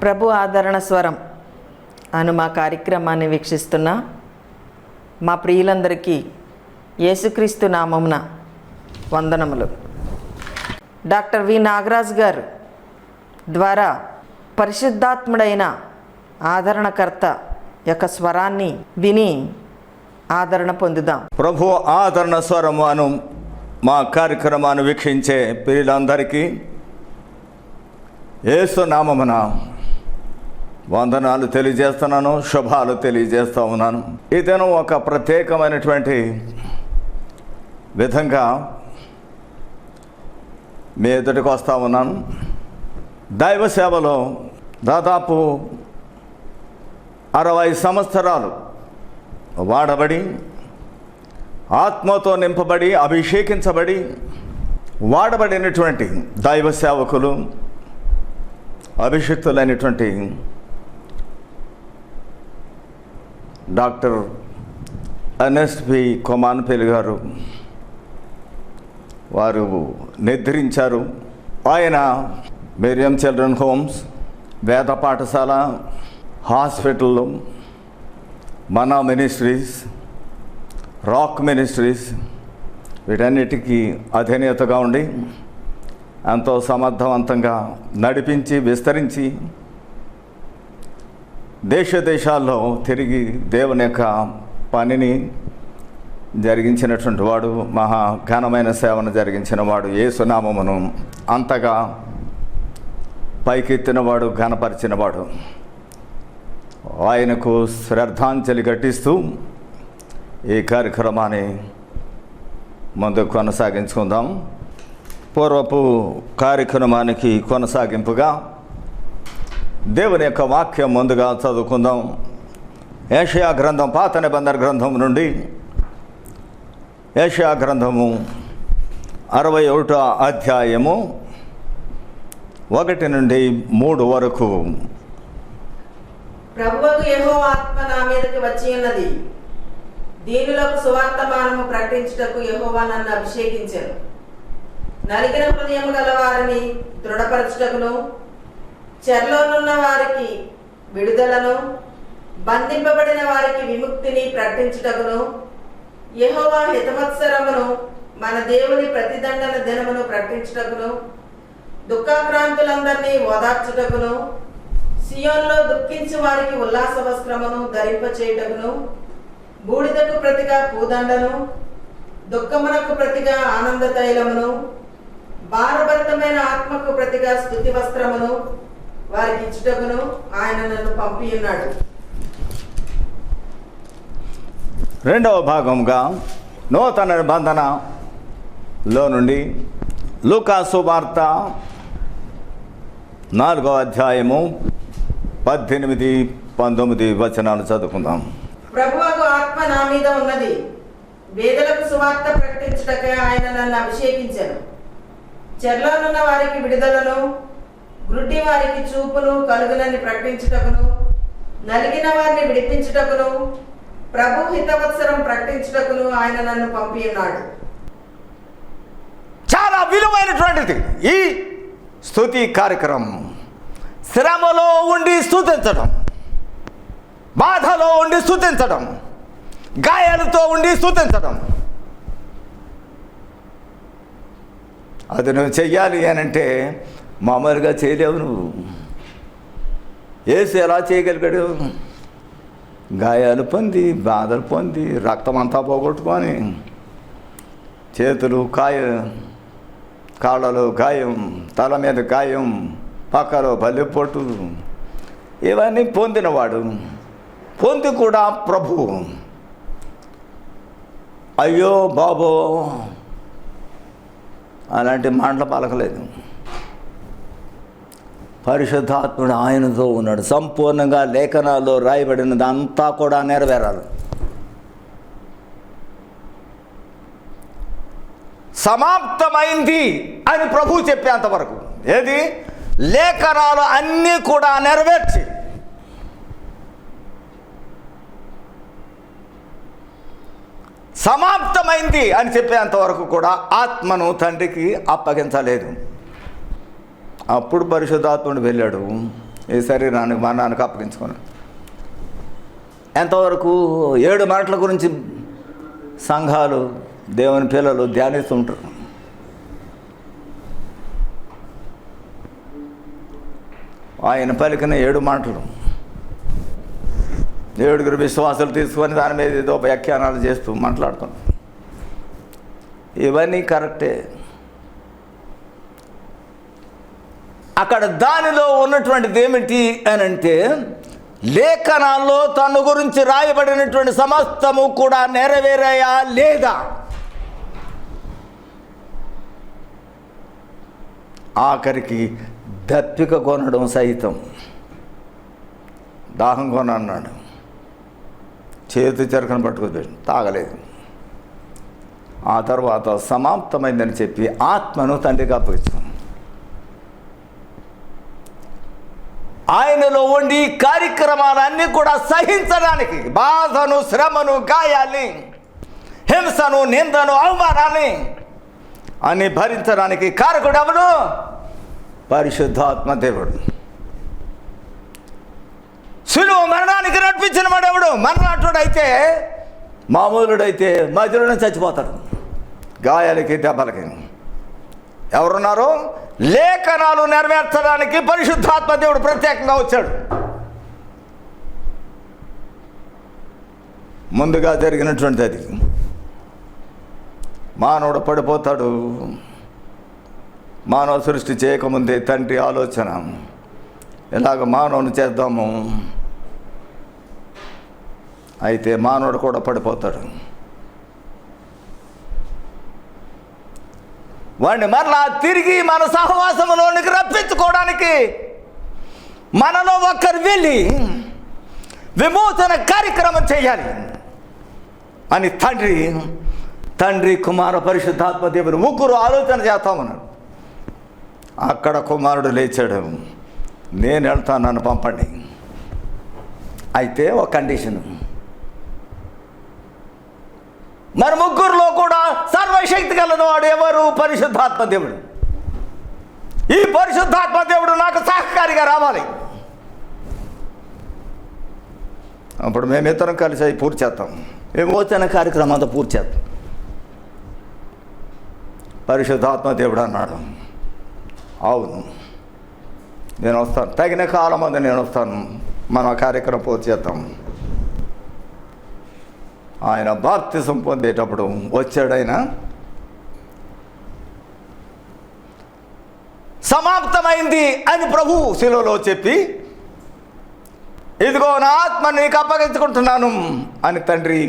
ప్రభు ఆదరణ స్వరం అను మా కార్యక్రమాన్ని వీక్షిస్తున్న మా ప్రియులందరికీ యేసుక్రీస్తు నామమున వందనములు. డాక్టర్ వి నాగరాజ్ గారు ద్వారా పరిశుద్ధాత్ముడైన ఆదరణకర్త యొక్క స్వరాన్ని విని ఆదరణ పొందుదాం. ప్రభు ఆదరణ స్వరము అను మా కార్యక్రమాన్ని వీక్షించే ప్రియులందరికీ యేసు నామమున వందనాలు తెలియజేస్తున్నాను, శుభాలు తెలియజేస్తూ ఉన్నాను. ఇతను ఒక ప్రత్యేకమైనటువంటి విధంగా మీ ఎదుటికి వస్తూ ఉన్నాను. దైవ సేవలో దాదాపు 60 సంవత్సరాలు వాడబడి, ఆత్మతో నింపబడి, అభిషేకించబడి వాడబడినటువంటి దైవ సేవకులు, అభిషిక్తులైనటువంటి డాక్టర్ ఎర్నెస్ట్ బి కొమాన్పల్లి గారు వారు నిద్రించారు. ఆయన మేరియం చిల్డ్రన్ హోమ్స్, వేద పాఠశాల, హాస్పిటల్, మనా మినిస్ట్రీస్, రాక్ మినిస్ట్రీస్ వీటన్నిటికీ అధినేతగా ఉండి ఎంతో సమర్థవంతంగా నడిపించి విస్తరించి దేశాల్లో తిరిగి దేవుని యొక్క పనిని జరిగించినటువంటి వాడు, మహా ఘనమైన సేవను జరిగించిన వాడు, యేసు నామమును అంతగా పైకెత్తినవాడు, ఘనపరిచినవాడు. ఆయనకు శ్రద్ధాంజలి ఘటిస్తూ ఈ కార్యక్రమాన్ని ముందుకు కొనసాగించుకుందాం. పూర్వపు కార్యక్రమానికి కొనసాగింపుగా దేవుని యొక్క వాక్యం ముందుగా చదువుకుందాం. యెషయా గ్రంథం, పాత నిబంధన గ్రంథం నుండి యెషయా గ్రంథము 61వ అధ్యాయము 1 నుండి 3 వరకు. ప్రభువుకు యెహోవా ఆత్మ నా మీదకి వచ్చి ఉన్నది, దీనులకు సువార్తమానము ప్రకటించుటకు యెహోవా నన్ను అభిషేకించెను. నలిగిన హృదయము గల వారిని దృఢపరచుటకును, చెరలోనున్న వారికి విడుదలను, బంధింపబడిన వారికి విముక్తిని ప్రకటించుటకును, యెహోవా హితవత్సరమును, మన దేవుని ప్రతిదండన దినమును ప్రకటించుటకును, దుఃఖాక్రాంతులందరినీ ఓదార్చుటకును, సియోన్లో దుఃఖించు వారికి ఉల్లాస వస్త్రమును ధరింపచేయుటకును, బూడిదకు ప్రతిగా పూదండను, దుఃఖమునకు ప్రతిగా ఆనంద తైలమును, భారభరితమైన ఆత్మకు ప్రతిగా స్తుతి వస్త్రమును వారికి ఇచ్చుటకును ఆయన నన్ను పంపి ఉన్నాడు. రెండవ భాగంగా నూతన నిబంధనలో నుండి లూకా సువార్త 4వ అధ్యాయము 18-19 వచనాలు చదువుకుందాం. ప్రభువుకు ఆత్మ నా మీద ఉన్నది, వేదలకు సువార్త ప్రకటించుటకై ఆయన నన్ను అభిషేకించెను. చెరలోనున్న వారికి విడుదలను, గ్రుడ్డి వారికి చూపును కలుగునని ప్రకటించుటకును, నలిగిన వారిని విడిపించుటకును, ప్రభు హితవత్సరం ప్రకటించుటకును ఆయన నన్ను పంపి ఉన్నాడు. చాలా విలువైనటువంటిది ఈ స్తుతి కార్యక్రమం. శ్రమలో ఉండి స్తుతించడం, బాధలో ఉండి స్తుతించడం, గాయాలతో ఉండి స్తుతించడం. అది నువ్వు చెయ్యాలి అని అంటే మామూలుగా చేయలేవు. నువ్వు యేసు ఎలా చేయగలిగాడు? గాయాలు పొంది, బాధలు పొంది, రక్తం అంతా పోగొట్టుకొని, చేతులు కాళ్ళలో గాయం, తల మీద గాయం, పక్కలో బల్లెపొట్టు, ఇవన్నీ పొందినవాడు. పొంది కూడా ప్రభు అయ్యో బాబో అలాంటి మాటలు పలకలేదు. పరిశుద్ధాత్ముడు ఆయనతో ఉన్నాడు. సంపూర్ణంగా లేఖనాల్లో రాయబడినది అంతా కూడా నెరవేరాలి. సమాప్తమైంది అని ప్రభు చెప్పేంతవరకు, ఏది లేఖనాలు అన్నీ కూడా నెరవేర్చి సమాప్తమైంది అని చెప్పేంతవరకు కూడా ఆత్మను తండ్రికి అప్పగించలేదు. అప్పుడు పరిశుద్ధాత్ముడు వెళ్ళాడు. ఈ శరీరానికి మరణానికి అప్పగించుకున్నాడు. ఎంతవరకు 7 మాటల గురించి సంఘాలు దేవుని పిల్లలు ధ్యానిస్తుంటారు. ఆయన పలికిన 7 మాటలు 7 విశ్వాసాలు తీసుకొని దాని మీద ఏదో వ్యాఖ్యానాలు చేస్తూ మాట్లాడుతున్నాం. ఇవన్నీ కరెక్టే. అక్కడ దానిలో ఉన్నటువంటిది ఏమిటి అని అంటే, లేఖనాల్లో తన గురించి రాయబడినటువంటి సమస్తము కూడా నెరవేరాయా లేదా? ఆఖరికి దప్పిక కొనడం సైతం, దాహం కొనన్నాడు, చేతి చెరకను పట్టుకుని తాగలేదు. ఆ తర్వాత సమాప్తమైందని చెప్పి ఆత్మను తండ్రికి అప్పగించాం. ఆయనలో ఉండి కార్యక్రమాలన్నీ కూడా సహించడానికి, బాధను, శ్రమను, గాయాన్ని, హింసను, నిందను, అవమానాన్ని అని భరించడానికి కారకుడు ఎవడు? పరిశుద్ధాత్మ దేవుడు. శిలువ మరణానికి నడిపించిన వాడు ఎవడు? మరణాటుడైతే, మామూలుడైతే మధ్యలోనే చచ్చిపోతాడు, గాయాలకి దెబ్బలకి. ఎవరున్నారు? లేఖనాలు నెరవేర్చడానికి పరిశుద్ధాత్మ దేవుడు ప్రత్యేకంగా వచ్చాడు. ముందుగా జరిగినటువంటిది అది. మానవుడు పడిపోతాడు. మానవ సృష్టి చేయకముందే తండ్రి ఆలోచన, ఇలాగ మానవుని చేద్దాము. అయితే మానవుడు కూడా పడిపోతాడు. వాడిని మరలా తిరిగి మన సహవాసంలోనికి రప్పించుకోవడానికి మనలో ఒక్కరు వెళ్ళి విమోచన కార్యక్రమం చేయాలి అని తండ్రి కుమార పరిశుద్ధాత్మ దేవుడు ముగ్గురు ఆలోచన చేస్తామన్నాడు. అక్కడ కుమారుడు లేచాడు, నేను వెళ్తాను, నన్ను పంపండి. అయితే ఒక కండిషను, మరి ముగ్గురులో కూడా సర్వశక్తి గలవాడు ఎవరు? పరిశుద్ధాత్మ దేవుడు. ఈ పరిశుద్ధాత్మ దేవుడు నాకు సహకారిగా రావాలి. అప్పుడు మేమిద్దరం కలిసి అవి పూర్తి చేస్తాం, విమోచన కార్యక్రమం అంతా పూర్తి చేస్తాం. పరిశుద్ధాత్మ దేవుడు అన్నాడు, అవును నేను వస్తాను, తగిన కాలం అందు నేను వస్తాను, మనం ఆ కార్యక్రమం పూర్తి చేద్దాం. ఆయన బాప్తిసం పొందేటప్పుడు వచ్చాడు. ఆయన సమాప్తమైంది అని ప్రభు శిలువలో చెప్పి, ఇదిగో నా ఆత్మ నీకు అప్పగించుకుంటున్నాను అని తండ్రి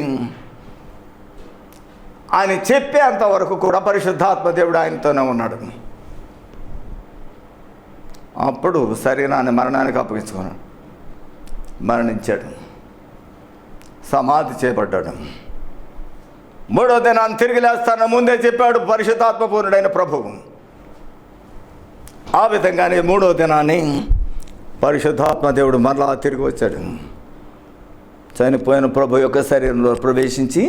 ఆయన చెప్పేంతవరకు కూడా పరిశుద్ధాత్మ దేవుడు ఆయనతోనే ఉన్నాడు. అప్పుడు శరీరాన్ని మరణానికి అప్పగించుకున్నాడు, మరణించాడు, సమాధి చేయబడ్డాడు. 3వ దినాన్ని తిరిగి లేస్తాను ముందే చెప్పాడు పరిశుద్ధాత్మ పూర్ణుడైన ప్రభువు. ఆ విధంగానే 3వ దినాన్ని పరిశుద్ధాత్మ దేవుడు మరలా తిరిగి వచ్చాడు. చనిపోయిన ప్రభు యొక్క శరీరంలో ప్రవేశించి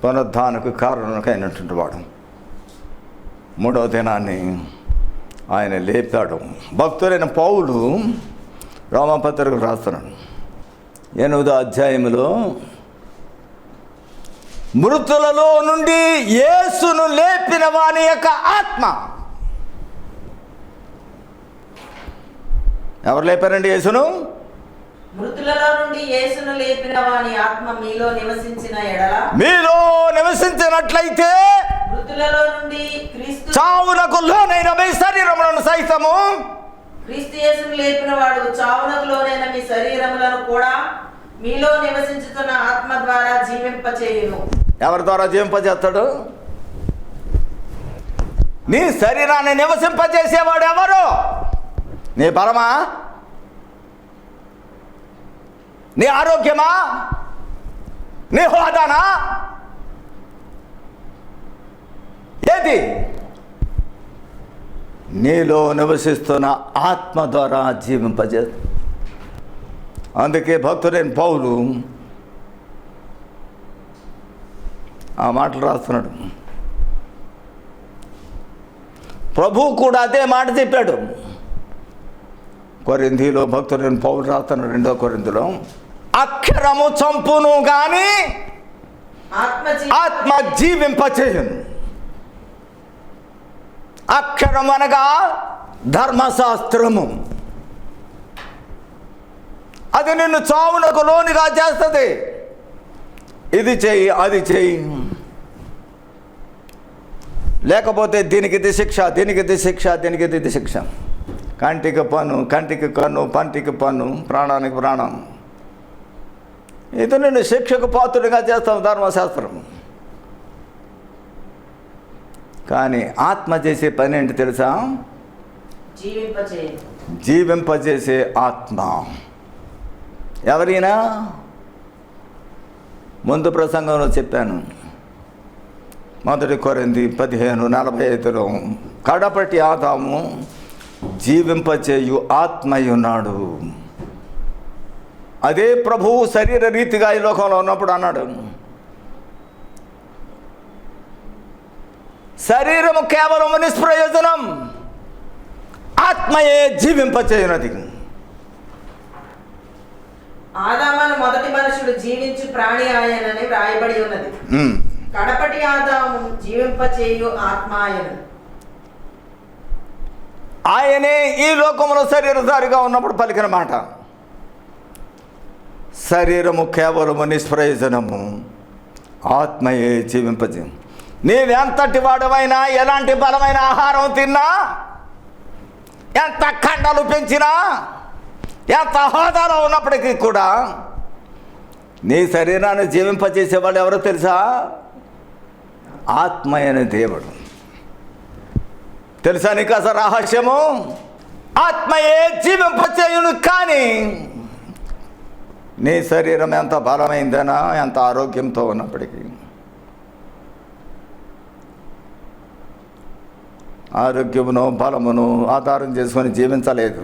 పునరుద్ధానకు కారణమైనటువంటి వాడు 3వ దినాన్ని ఆయన లేపాడు. భక్తులైన పౌలు రోమాపత్రికలు రాస్తున్నాడు 8వ అధ్యాయంలో, మృతులలో నుండి యేసును లేపిన వాని యొక్క ఆత్మ. ఎవరు లేపారండి యేసును? మృతులలో నుండి యేసును లేపిన వాని ఆత్మ మీలో నివసించిన ఎడల, మీలో నివసించినట్లయితే మృతులలో నుండి క్రీస్తు చావునకు లోనైన మీ శరీరములను సైతము, క్రీస్తు యేసును లేపిన వాడు చావునకు లోనైన మీ శరీరములను కూడా మీలో నివసించుతున్న ఆత్మ ద్వారా జీవింపచేయును. ఎవరి ద్వారా జీవింపజేస్తాడు? నీ శరీరాన్ని నివసింపజేసేవాడు ఎవరు? నీ బలమా? నీ ఆరోగ్యమా? నీ హోదానా? ఏది? నీలో నివసిస్తున్న ఆత్మ ద్వారా జీవింపజేస్తుంది. అందుకే భక్తుడైన పౌలు ఆ మాటలు రాస్తున్నాడు. ప్రభువు కూడా అదే మాట చెప్పాడు. కొరింథీలో భక్తుడైన పౌలు రాస్తాను 2వ కొరింథీలో, అక్షరము చంపును గాని ఆత్మ జీవింపచేయును. అక్షరం అనగా ధర్మశాస్త్రము. అది నిన్ను చావునకు లోనుగా చేస్తుంది. ఇది చెయ్యి, అది చెయ్యి, లేకపోతే దీనికి ఇది శిక్ష, దీనికి ఇది శిక్ష, దీనికి ఇది శిక్ష. కంటికి పన్ను, కంటికి కన్ను, పంటికి పన్ను, ప్రాణానికి ప్రాణం. ఇది నిన్ను శిక్షకు పాత్రుడిగా చేస్తాం ధర్మశాస్త్రం. కానీ ఆత్మ చేసే పని ఏంటి తెలుసా? జీవింపజేసే ఆత్మ. ఎవరైనా ముందు ప్రసంగంలో చెప్పాను, 1 కొరింథీ 15:45లో, కడపటి ఆదాము జీవింపచేయు ఆత్మయున్నాడు. అదే ప్రభువు శరీర రీతిగా ఈ లోకంలో ఉన్నప్పుడు అన్నాడు, శరీరము కేవలము నిష్ప్రయోజనం, ఆత్మయే జీవింపచేయునది. ఆదామును మొదటి మనుషుడు జీవించు ప్రాణి ఆయనని వ్రాయబడి ఉన్నది. కడపటి ఆదాము జీవింపచేయు ఆత్మ ఆయను. ఆయనే ఈ లోకంలో శరీరధారిగా ఉన్నప్పుడు పలికిన మాట. శరీరము కేవలము నిష్ప్రయోజనము, ఆత్మయే జీవింపజేయు. నీవెంతటి వాడవైనా, ఎలాంటి బలమైన ఆహారం తిన్నా, ఎంత కండలు పెంచినా, ఎంత హోదాలో ఉన్నప్పటికీ కూడా నీ శరీరాన్ని జీవింపజేసేవాళ్ళు ఎవరో తెలుసా? ఆత్మ అయిన దేవుడు. తెలుసా నీకు అసలు రహస్యము? ఆత్మయే జీవింపచేయును. కానీ నీ శరీరం ఎంత బలమైందనా, ఎంత ఆరోగ్యంతో ఉన్నప్పటికీ, ఆరోగ్యమును బలమును ఆధారం చేసుకొని జీవించలేదు.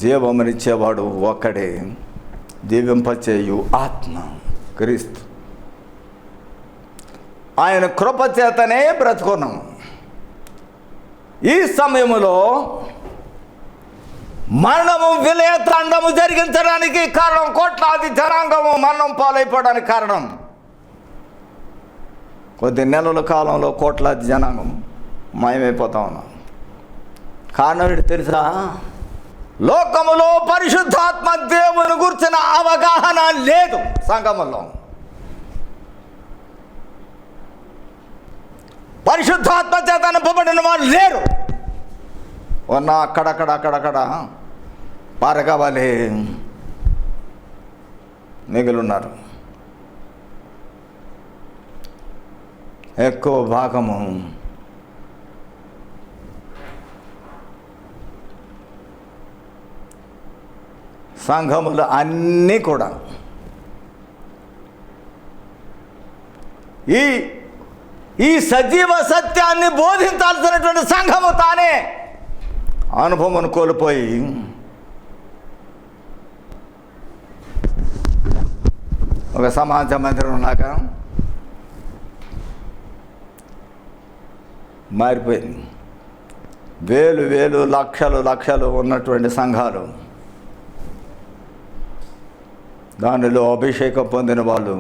జీవమునిచ్చేవాడు ఒక్కడే, జీవింపచేయు ఆత్మ క్రీస్తు. ఆయన కృప చేతనే బ్రతుకున్నాం. ఈ సమయంలో మరణము విలయతాండము జరిగించడానికి కారణం, కోట్లాది జనాంగము మరణం పాలైపోవడానికి కారణం, కొద్ది నెలల కాలంలో కోట్లాది జనాంగం మాయమైపోతా ఉన్నాం. కారణం ఏంటి తెలుసా? లోకములో పరిశుద్ధాత్మ దేవుని గురించిన అవగాహన లేదు సంఘములో. పరిశుద్ధాత్మ చేత నింపబడిన వారు లేరు. ఉన్న అక్కడక్కడ పారగావాలే మిగిలిన్నారు. ఎక్కువ భాగము సంఘములు అన్నీ కూడా ఈ సజీవ సత్యాన్ని బోధించాల్సినటువంటి సంఘము తానే అనుభవం కోల్పోయి ఒక సమాజ మందిరం లాగా మారిపోయింది. వేలు వేలు లక్షలు లక్షలు ఉన్నటువంటి సంఘాలు, దానిలో అభిషేకం పొందిన వాళ్ళు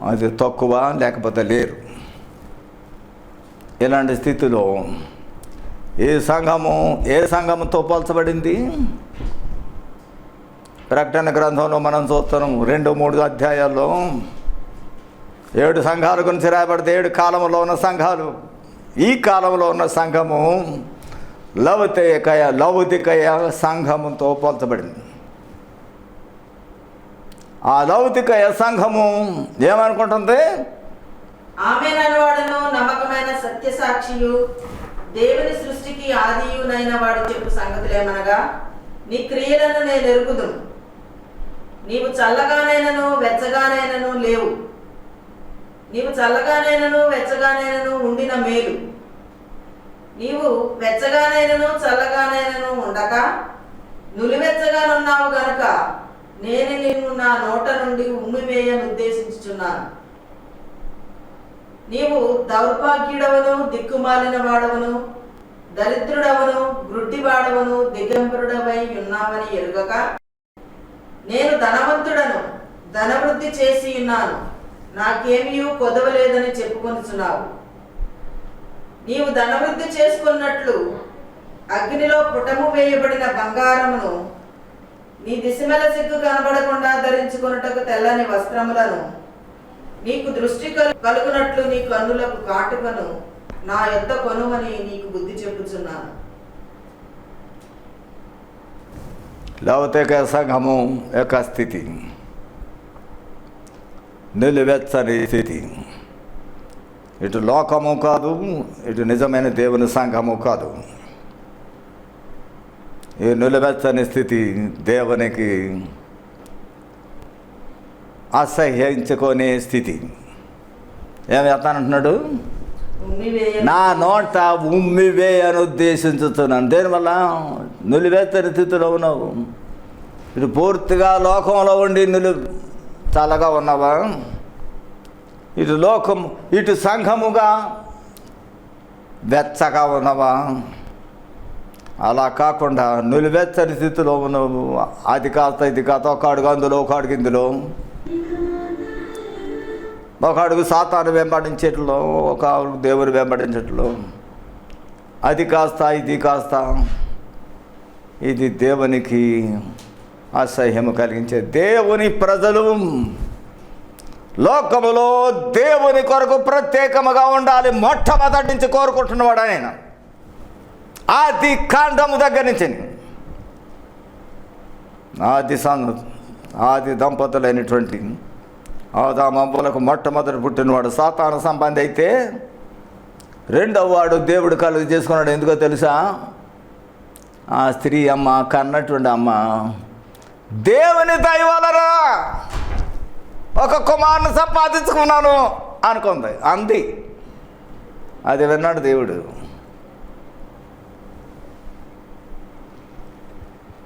అది తక్కువ, లేకపోతే లేరు. ఇలాంటి స్థితిలో ఏ సంఘముతో పోల్చబడింది? ప్రకటన గ్రంథంలో మనం చూస్తున్నాం 2-3 అధ్యాయాల్లో 7 సంఘాల గురించి రాయబడితే 7 కాలంలో ఉన్న సంఘాలు. ఈ కాలంలో ఉన్న సంఘము లౌదికయ సంఘముతో పోల్చబడింది. ఆ లౌదికయ సంఘము ఏమనుకుంటుంది? ఆమేననువాడును నమ్మకమైన సత్యసాక్షియు దేవుని సృష్టికి ఆదియునైన వాడు చెప్పు సంగతులేమనగా, నీ క్రియలను నేను ఎరుగుదును. నీవు చల్లగానైనను వెచ్చగానైనను లేవు. నీవు చల్లగానైనను వెచ్చగానైనను ఉండిన మేలు. నీవు వెచ్చగానైనను చల్లగానైనను ఉండక నులివెచ్చగానున్నావు గనుక నేను నిన్ను నా నోట నుండి ఉమ్మివేయను ఉద్దేశించుచున్నాను. నీవు దౌర్భాగ్యుడవను, దిక్కుమాలిన వాడవను, దరిద్రుడవను, గ్రుడ్డివాడవను, దిగంబరుడవై ఉన్నావని ఎరుగక, నేను ధనవంతుడను, ధనవృద్ధి చేసి ఉన్నాను, నాకేమీ కొదవలేదని చెప్పుకొనుచున్నావు. నీవు ధనవృద్ధి చేసుకున్నట్లు అగ్నిలో పుటము వేయబడిన బంగారమును, నీ దిశమెల సిగ్గు కనబడకుండా ధరించుకొనుటకు తెల్లని వస్త్రములను, నీకు దృష్టి కలుగునట్లు నీ కన్నులకు కాటుకను నా యొద్ద కొనుమని నీకు బుద్ధి చెప్పుచున్నాను. లౌకిక సంఘము యొక్క స్థితి, నిలువెచ్చని స్థితి. ఇటు లోకము కాదు, ఇటు నిజమైన దేవుని సంఘము కాదు. ఈ నిలువెచ్చని స్థితి దేవునికి అసహ్యించుకునే స్థితి. ఏమి చెప్తానంటున్నాడు? నా నోట ఉమ్మివే అని ఉద్దేశించుతున్నాను. దేనివల్ల? నిలువెత్తని స్థితిలో ఉన్నావు. ఇటు పూర్తిగా లోకంలో ఉండి చల్లగా ఉన్నావా? ఇటు లోకం, ఇటు సంఘముగా వెచ్చగా ఉన్నావా? అలా కాకుండా నిలువెచ్చని స్థితిలో ఉన్నావు. అది కాస్త ఇది కాస్త, ఒక అడుగు అందులో, ఒక అడుగు ఇందులో, ఒక అడుగు సాతాను వెంబడించేట్లో, ఒక అడుగు దేవుని వెంబడించట్లో. అది కాస్త ఇది కాస్త. ఇది దేవునికి అసహ్యము కలిగించే. దేవుని ప్రజలు లోకములో దేవుని కొరకు ప్రత్యేకముగా ఉండాలి మొట్టమొదటి నుంచి కోరుకుంటున్నవాడు ఆయన. ఆది కాండము దగ్గర నుంచి ఆది దంపతులైనటువంటి ఆదామవ్వలకు మొట్టమొదటి పుట్టినవాడు సాతాను సంబంధి అయితే, రెండవ వాడు దేవుడు కలుగు చేసుకున్నాడు. ఎందుకో తెలుసా? ఆ స్త్రీ అమ్మ, కన్నటువంటి అమ్మ దేవుని దయ వలన ఒక కుమారుని సంపాదించుకున్నాను అనుకుంది, అంది. అది విన్నాడు దేవుడు.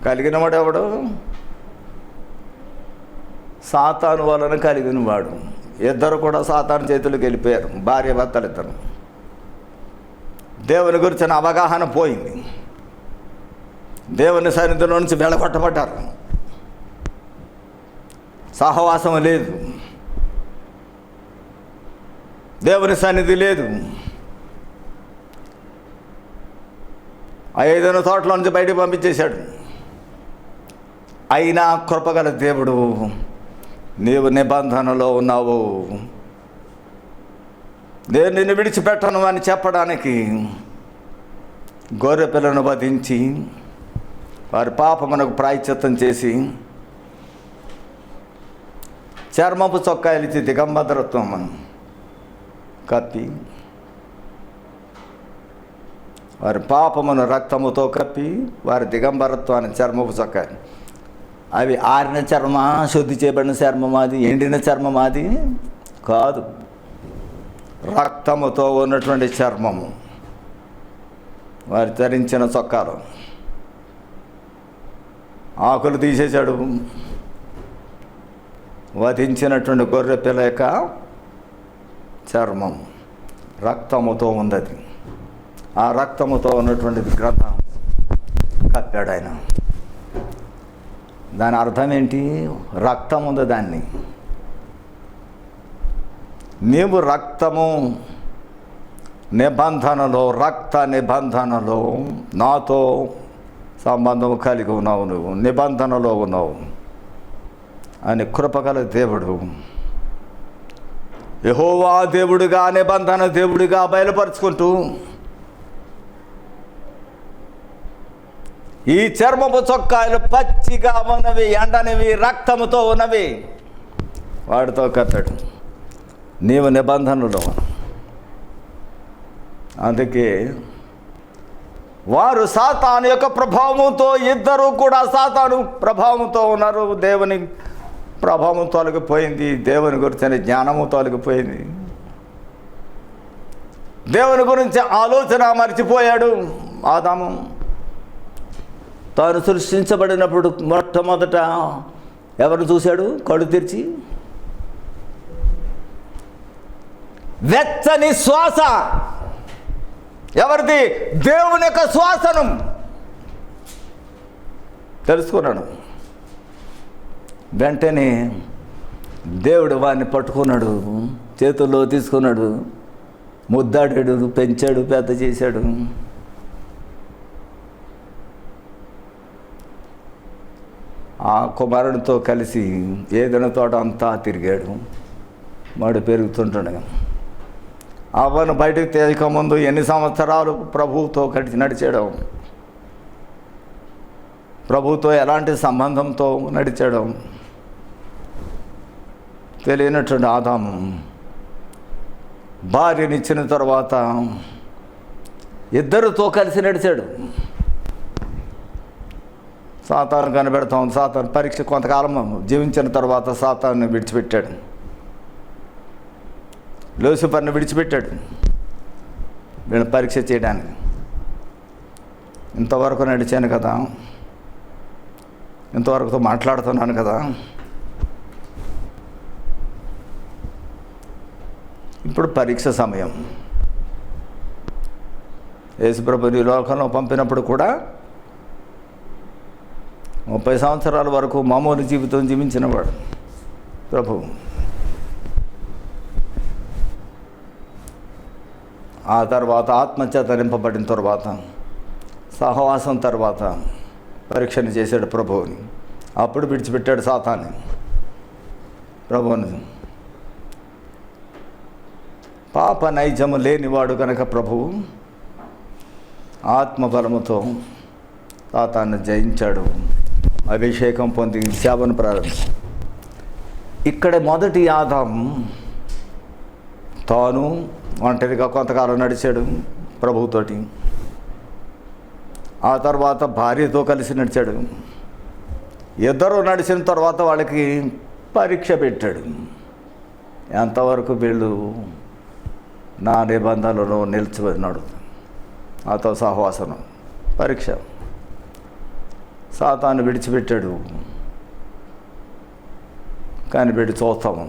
కలిగిన వాడు ఎవడు? సాతాను వలన కలిగిన వాడు. ఇద్దరు కూడా సాతాను చేతులకు వెళ్ళిపోయారు, భార్య భర్తలు ఇద్దరు. దేవుని గురించిన అవగాహన పోయింది. దేవుని సన్నిధిలో నుంచి వెళ్ళగొట్టబడ్డారు. సహవాసం లేదు, దేవుని సన్నిధి లేదు. ఆ ఏదైనా తోటలో నుంచి బయటకు పంపించేశాడు. అయినా కృపగల దేవుడు, నీవు నిబంధనలో ఉన్నావు, నేను నిన్ను విడిచిపెట్టను అని చెప్పడానికి గొర్రె పిల్లను వధించి వారి పాపమునకు ప్రాయశ్చిత్తం చేసి చర్మపు చొక్కాయలు ఇచ్చి దిగంబరత్వం కప్పి, వారి పాపమును రక్తముతో కప్పి వారి దిగంబరత్వాన్ని చర్మపు చొక్కాయలు. అవి ఆరిన చర్మ, శుద్ధి చేయబడిన చర్మం అది, ఎండిన చర్మం అది కాదు. రక్తముతో ఉన్నటువంటి చర్మము వారు ధరించిన చొక్కాలు. ఆకులు తీసేశాడు. వధించినటువంటి గొర్రె పిల్ల యొక్క చర్మం రక్తముతో ఉన్నది. ఆ రక్తముతో ఉన్నటువంటి విగ్రహం కప్పాడు ఆయన. దాని అర్థం ఏంటి? రక్తం ఉంది దాన్ని. నీవు రక్తము నిబంధనలో, రక్త నిబంధనలో నాతో సంబంధం కలిగి ఉన్నావు, నువ్వు నిబంధనలో ఉన్నావు అని కృపగల దేవుడు, యెహోవా దేవుడిగా, నిబంధన దేవుడిగా బయలుపరుచుకుంటూ ఈ చర్మపు చొక్కాయలు పచ్చిగా ఉన్నవి, ఎండనివి, రక్తముతో ఉన్నవి, వాడితో కప్పాడు. నీవు నిబంధనలో. అందుకే వారు సాతాను యొక్క ప్రభావంతో, ఇద్దరు కూడా సాతాను ప్రభావంతో ఉన్నారు. దేవుని ప్రభావం తొలగిపోయింది, దేవుని గురించిన జ్ఞానము తొలగిపోయింది, దేవుని గురించి ఆలోచన మర్చిపోయాడు ఆదాము. తాను సృష్టించబడినప్పుడు మొట్టమొదట ఎవరు చూశాడు? కళ్ళు తెరిచి వెచ్చని శ్వాస. ఎవరిది? దేవుని యొక్క శ్వాసను తెలుసుకున్నాడు. వెంటనే దేవుడు వాడిని పట్టుకున్నాడు, చేతుల్లో తీసుకున్నాడు, ముద్దాడాడు, పెంచాడు, పెద్ద చేశాడు. ఆ కుమారుడితో కలిసి ఏదైనా తోట అంతా తిరిగాడు. వాడు పెరుగుతుంటాడు. అవ్వను బయటకు తేకముందు ఎన్ని సంవత్సరాలు ప్రభువుతో కలిసి నడిచాడు, ప్రభువుతో ఎలాంటి సంబంధంతో నడిచాడు తెలియనటువంటి ఆదాము భార్యనిచ్చిన తర్వాత ఇద్దరితో కలిసి నడిచాడు. సాతాను కనిపెడతాం. సాతాను పరీక్ష కొంతకాలం జీవించిన తర్వాత సాతాను విడిచిపెట్టాడు, లూసిఫర్ని విడిచిపెట్టాడు వీళ్ళని పరీక్ష చేయడానికి. ఇంతవరకు నడిచాను కదా, ఇంతవరకుతో మాట్లాడుతున్నాను కదా, ఇప్పుడు పరీక్ష సమయం. యేసుప్రభుని లోకంలో పంపినప్పుడు కూడా 30 సంవత్సరాల వరకు మామూలు జీవితం జీవించినవాడు ప్రభు. ఆ తర్వాత ఆత్మచేత నింపబడిన తర్వాత, సహవాసం తర్వాత పరీక్షను చేశాడు ప్రభువుని. అప్పుడు విడిచిపెట్టాడు సాతాన్ని. ప్రభువుని పాప నైజము లేనివాడు కనుక ప్రభువు ఆత్మబలముతో సాతాన్ని జయించాడు, అభిషేకం పొంది సేవను ప్రారంభించాడు. ఇక్కడ మొదటి ఆదాము తాను ఒంటరిగా కొంతకాలం నడిచాడు ప్రభువుతోటి. ఆ తర్వాత భార్యతో కలిసి నడిచాడు. ఇద్దరు నడిచిన తర్వాత వాళ్ళకి పరీక్ష పెట్టాడు. ఎంతవరకు వీళ్ళు నా నిబంధనలను నిలిచిపోయినాడు, నాతో సహవాసన పరీక్ష. సాతాను విడిచిపెట్టాడు, కానీ వీడు చూస్తాము.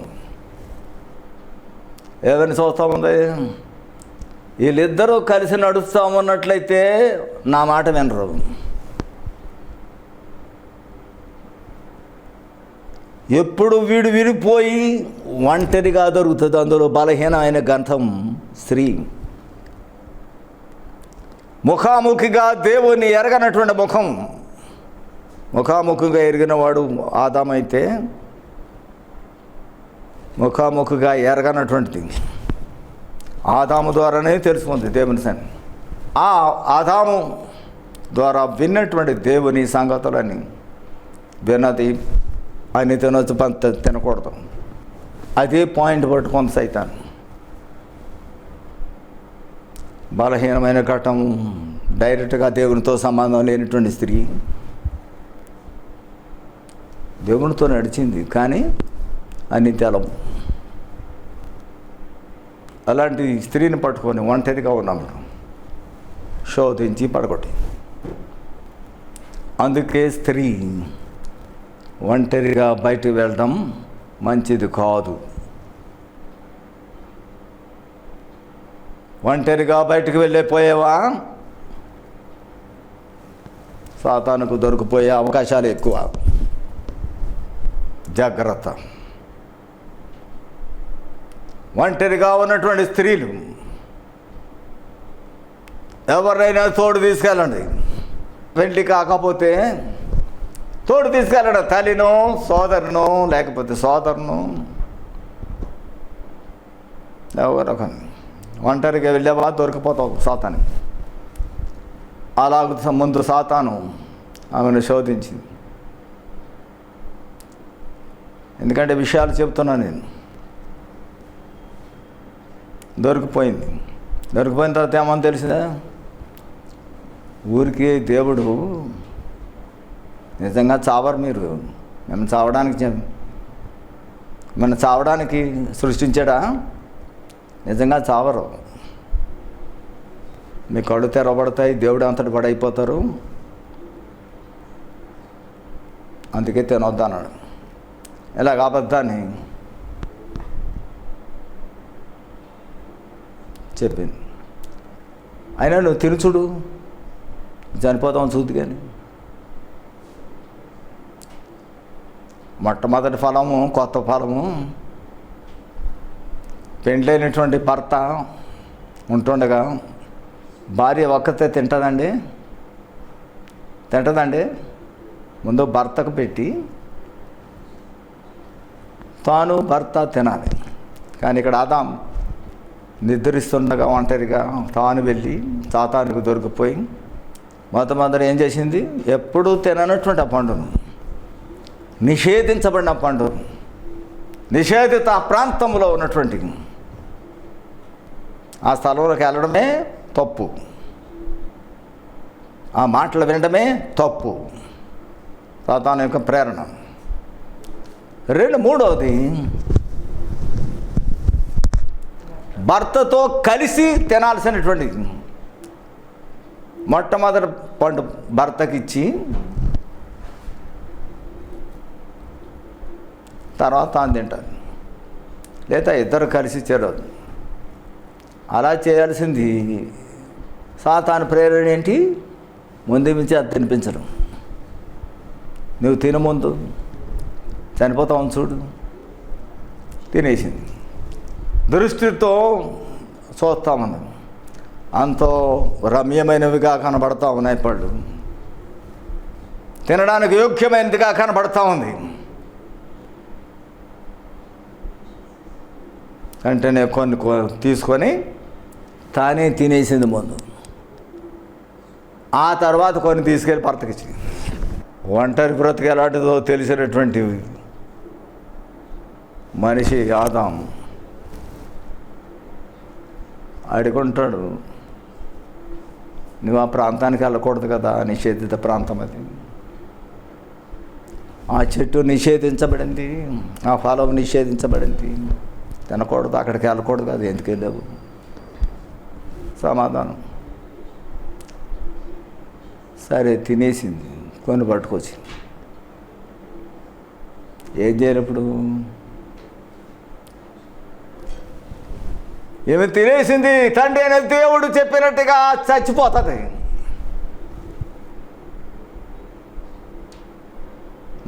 ఏమని చూస్తాముంది? వీళ్ళిద్దరూ కలిసి నడుస్తామన్నట్లయితే నా మాట వినరు. ఎప్పుడు వీడు విడిపోయి ఒంటరిగా దొరుకుతుంది. అందులో బలహీనమైన గంధం స్త్రీ. ముఖాముఖిగా దేవుని ఎరగనటువంటి ముఖం, ముఖాముఖిగా ఎరిగినవాడు ఆదామైతే ముఖాముఖిగా ఎరగనటువంటిది ఆదాము ద్వారానే తెలుసుకుంది దేవుని సన్ని. ఆ ఆదాము ద్వారా విన్నటువంటి దేవుని సంగతులని విన్నది ఆయన తినొచ్చు, పంత తినకూడదు. అదే పాయింట్ పట్టుకొని సైతాన్ బలహీనమైన ఘటం, డైరెక్ట్గా దేవునితో సంబంధం లేనటువంటి స్త్రీ దేవునితో నడిచింది, కానీ అన్ని తెలము. అలాంటి స్త్రీని పట్టుకొని ఒంటరిగా ఉన్నాము, శోధించి పడగొట్టి. అందుకే స్త్రీ ఒంటరిగా బయటకు వెళ్ళడం మంచిది కాదు. ఒంటరిగా బయటకు వెళ్ళిపోయేవా సాతానుకు దొరికిపోయే అవకాశాలు ఎక్కువ. జాగ్రత్త. ఒంటరిగా ఉన్నటువంటి స్త్రీలు ఎవరైనా తోడు తీసుకెళ్ళండి. పెళ్లి కాకపోతే తోడు తీసుకెళ్ళండి. తల్లినో సోదరునో లేకపోతే సోదరును ఎవరొక ఒంటరిగా వెళ్ళేవా దొరికిపోతావు సాతాను. అలాగ ముందు సాతాను ఆమెను శోధించింది. ఎందుకంటే విషయాలు చెప్తున్నాను నేను. దొరికిపోయింది. దొరికిపోయిన తర్వాత ఏమని తెలిసిందా? ఊరికి దేవుడు నిజంగా చావరు మీరు, మేము చావడానికి సృష్టించాడా? నిజంగా చావరు. మీ కళ్ళు తెరవబడతాయి, దేవుడు అంతటి పడైపోతారు, అందుకే తినొద్దన్నాడు. ఇలాగ అబద్ధాన్ని చెప్పింది. అయినా నువ్వు తిని చూడు, చనిపోతావు చూద్దు. కానీ మొట్టమొదటి ఫలము, కొత్త ఫలము, పెండ్లైనటువంటి భర్త ఉంటుండగా భార్య ఒక్కతే తింటుందండి? ముందు భర్తకు పెట్టి తాను భర్త తినాలి. కానీ ఇక్కడ ఆదాం నిద్రిస్తుండగా ఒంటరిగా తాను వెళ్ళి సాతానుకు దొరికిపోయి మొట్టమొదట ఏం చేసింది? ఎప్పుడూ తిననటువంటి ఆ పండును, నిషేధించబడిన పండు, నిషేధిత ప్రాంతంలో ఉన్నటువంటి ఆ స్థలంలోకి వెళ్ళడమే తప్పు, ఆ మాటలు వినడమే తప్పు. సాతాను యొక్క ప్రేరణ. మూడవది, భర్తతో కలిసి తినాల్సినటువంటి మొట్టమొదటి పండు భర్తకిచ్చి తర్వాత తాను తింటారు, లేదా ఇద్దరు కలిసి చేరదు. అలా చేయాల్సింది సాతాను ప్రేరణ ఏంటి? ముందు మించి అది తినిపించడం. నువ్వు తిన ముందు చనిపోతావు చూడు, తినేసింది. దృష్టితో చూస్తామన్నాం, అంతో రమ్యమైనవిగా కనబడతా ఉన్నాయి పళ్ళు, తినడానికి యోగ్యమైనదిగా కనబడతా ఉంది. వెంటనే కొన్ని తీసుకొని తానే తినేసింది ముందు. ఆ తర్వాత కొన్ని తీసుకెళ్ళి భర్తకిచ్చింది. ఒంటరి బ్రతుకు ఎలాంటిదో తెలిసినటువంటి మనిషి ఆదాం అడుగుంటాడు, నువ్వు ఆ ప్రాంతానికి వెళ్ళకూడదు కదా, నిషేధిత ప్రాంతం అది. ఆ చెట్టు నిషేధించబడింది, ఆ ఫలం నిషేధించబడింది, తినకూడదు, అక్కడికి వెళ్ళకూడదు కదా, ఎందుకు వెళ్ళావు? సమాధానం, సరే తినేసింది, కొన్ని పట్టుకొచ్చింది. ఏం చేయాలి ఇప్పుడు? ఏమి తినేసింది, తండ్రి అనే దేవుడు చెప్పినట్టుగా చచ్చిపోతుంది.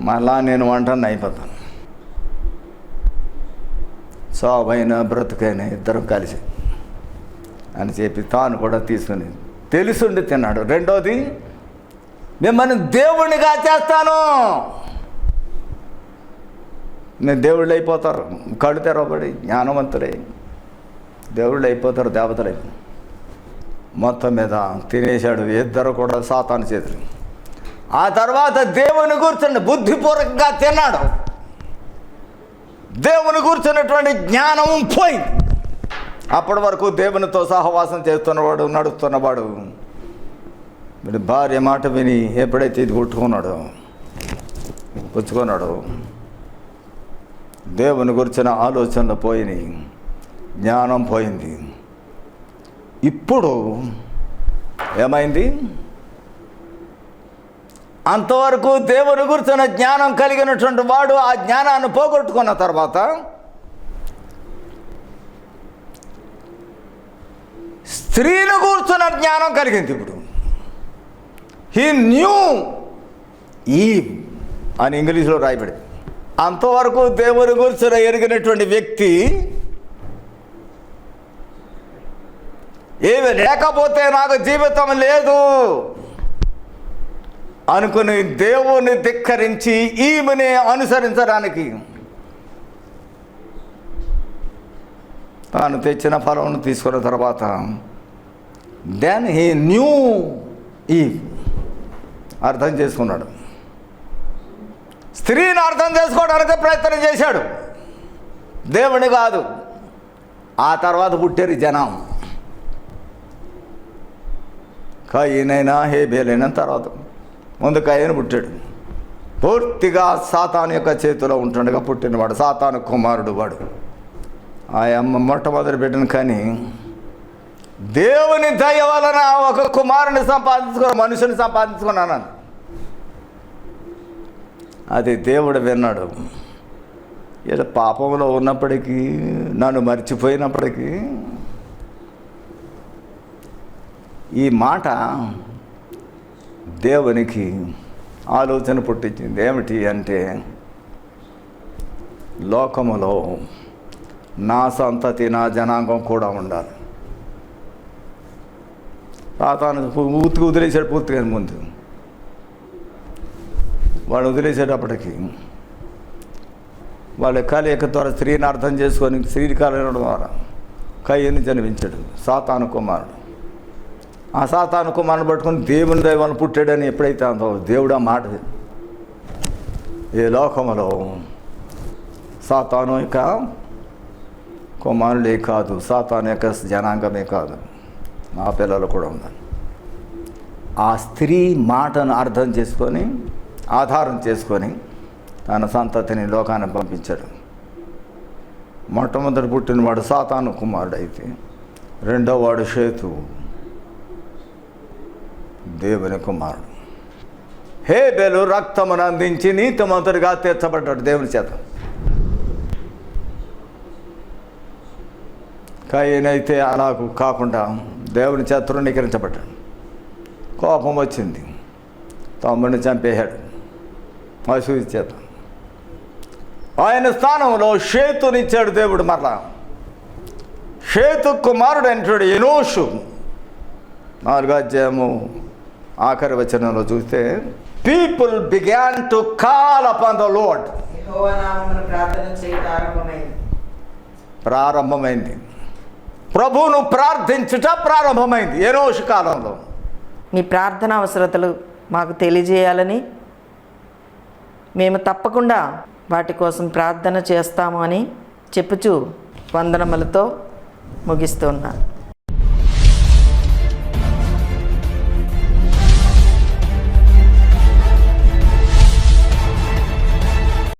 మళ్ళా నేను వంటని అయిపోతాను. సావైన బ్రతుకైనా ఇద్దరం కలిసి అని చెప్పి తాను కూడా తీసుకుని తెలుసుండి తిన్నాడు. రెండోది, మిమ్మల్ని దేవుడినిగా చేస్తాను. నేను దేవుళ్ళు అయిపోతారు, కళ్ళు తెరవబడి జ్ఞానవంతులై దేవుళ్ళు అయిపోతారు, దేవతలై. మొత్తం మీద తినేశాడు ఇద్దరు కూడా సాతాను చేతులు. ఆ తర్వాత దేవుని కూర్చుని బుద్ధిపూర్వకంగా తిన్నాడు. దేవుని కూర్చున్నటువంటి జ్ఞానం పోయింది. అప్పటి వరకు దేవునితో సహవాసం చేస్తున్నవాడు, నడుస్తున్నవాడు, మీరు భార్య మాట విని ఎప్పుడైతే ఇది పుచ్చుకున్నాడు, దేవుని గురించిన ఆలోచనలు పోయినాయి, జ్ఞానం పోయింది. ఇప్పుడు ఏమైంది? అంతవరకు దేవుని గురించిన జ్ఞానం కలిగినటువంటి వాడు ఆ జ్ఞానాన్ని పోగొట్టుకున్న తర్వాత స్త్రీని కూర్చున్న జ్ఞానం కలిగింది. ఇప్పుడు హీ న్యూ ఈవ్ అని ఇంగ్లీష్లో రాయబడింది. అంతవరకు దేవుని గురించిన ఎరిగినటువంటి వ్యక్తి ఏమి లేకపోతే నాకు జీవితం లేదు అనుకుని దేవుని ధిక్కరించి ఈమెని అనుసరించడానికి తాను తెచ్చిన ఫలం తీసుకున్న తర్వాత దెన్ హీ న్యూ ఈవ్ అర్థం చేసుకున్నాడు. స్త్రీని అర్థం చేసుకోవడానికి ప్రయత్నం చేశాడు, దేవుని కాదు. ఆ తర్వాత పుట్టారు జనం. కయీనైనా హేబేలైనా తర్వాత ముందు కయీను పుట్టాడు. పూర్తిగా సాతాను యొక్క చేతిలో ఉంటుండగా పుట్టినవాడు, సాతాను కుమారుడు వాడు. ఆ అమ్మ మొట్టమొదటి బిడ్డను కానీ దేవుని దయ వలన ఒక కుమారుని మనుషుని సంపాదించుకున్నాను. అది దేవుడు విన్నాడు. ఇలా పాపంలో ఉన్నప్పటికీ, నన్ను మర్చిపోయినప్పటికీ ఈ మాట దేవునికి ఆలోచన పుట్టించింది. ఏమిటి అంటే, లోకములో నా సంతతి, నా జనాంగం కూడా ఉండాలి. సాతాను పూర్తిగా వదిలేసాడు. పూర్తిగా ముందు వాడు వదిలేసేటప్పటికి వాళ్ళ కలయిక ద్వారా స్త్రీని అర్థం చేసుకొని స్త్రీ కలయడం ద్వారా కయ్యని జన్మించాడు సాతాను కుమారుడు. ఆ సాతాను కుమారుని పట్టుకొని దేవుని దైవాన్ని పుట్టాడని ఎప్పుడైతే అందో దేవుడు ఆ మాట, ఈ లోకములో సాతాను యొక్క కుమారుడే కాదు, సాతాను యొక్క జనాంగమే కాదు, నా పిల్లలు కూడా ఉన్నారు. ఆ స్త్రీ మాటను అర్థం చేసుకొని ఆధారం చేసుకొని తన సంతతిని లోకాన్ని పంపించాడు. మొట్టమొదటి పుట్టినవాడు సాతాను కుమారుడు అయితే, రెండో వాడు షేతు దేవుని కుమారుడు. హేబెలు రక్తమును అందించి నీతిమంతుడిగా తీర్చబడ్డాడు దేవుని చేత. కయీనైతే అలాగూ కాకుండా దేవుని చేత తృణీకరించబడ్డాడు. కోపం వచ్చింది, తమ్ముడిని చంపేశాడు అసూయ చేత. ఆయన స్థానంలో షేతునిచ్చాడు దేవుడు. మరలా షేతు కుమారుడు అంటాడు ఎనోషు. 4వ అధ్యాయము ఆఖరి వచనంలో చూస్తే, people began to call upon the Lord. యెహోవా నామమున ప్రార్థన చేయడం ప్రారంభమైంది. ప్రభువును ప్రార్థించుట ప్రారంభమైంది ఎనోషు కాలంలో. మీ ప్రార్థన అవసరతలు మాకు తెలియజేయాలని, మేము తప్పకుండా వాటి కోసం ప్రార్థన చేస్తాము అని చెప్పుచూ వందనములతో ముగిస్తున్నాను.